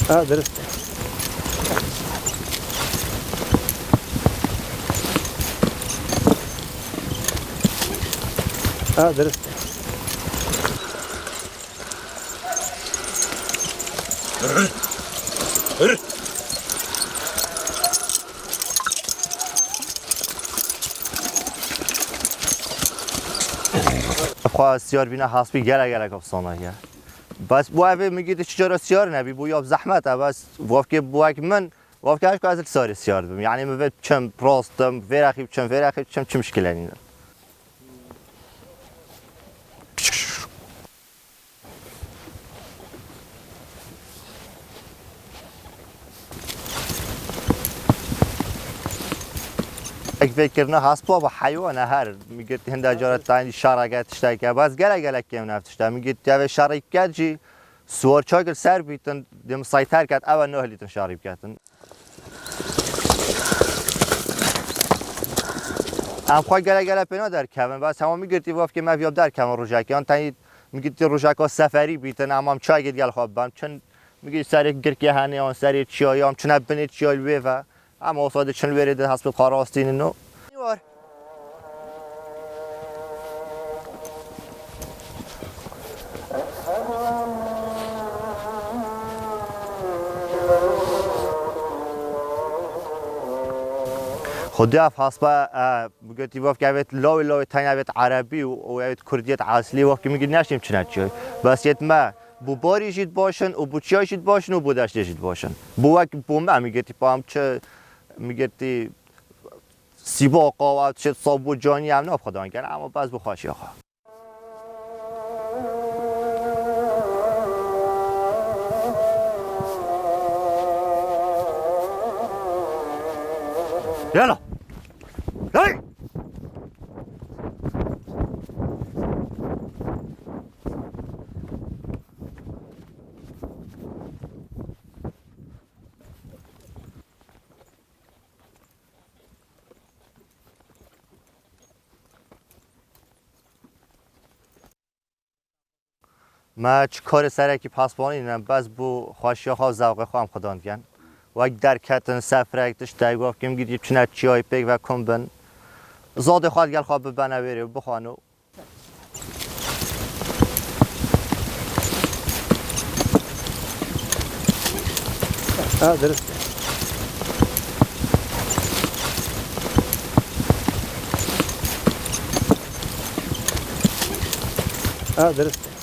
درسته. درسته. خواه سیار بینه حسبی گله کفسانه یا بس بو اوه میگید چجورا سیار نبی بو یا زحمت بس وافک بواک من وافک هاش که از سیار سیار بیم یعنی مبید چم راستم ورخی چم مشکل نینه اگه فکر نه حسبا با حیوان هر میگه هنده جارت تانی شرکت شده که باز گله کم نفتشته میگه جوه شرکت جی سوار چاکر سر بیتن دم سایتر کرد اول نه لیتن شریب کردن ام خواه گله پینا در کمن باز همه میگه تیواف که مفیاب در کمن روزکیان تانی میگه تی روزکا سفری بیتن اما چای گید گل خواب بام چون میگه سری گرکی هنی آن سری چیام چون بنی چیال ویفا اما اصلا چون ورد حسب خواستین نو خودی اف حسب بگویی وقتی اوت لاوی تنی اوت عربی و اوت کردیت اصلی وقتی میگی نشیم چنچی بس یت ما بو باری جید باشن و بو چای جید باشن و بو دشت جید باشن بو وقت بو ما میگی پام چه میگی سیبا قاوت شد صابو جانی هم ناب خدان کرد اما باز بخواشی آخه یالا هی ما چه کار سرکی پاسبانی نم باز بو خواشی ها ذوق خواهم خدان کن و در کتن سفرکتش دایگاه کم گیری چنت چای پیک و کم بن زاد خواهد گل خواب بنویری و بخوانو درسته. درسته.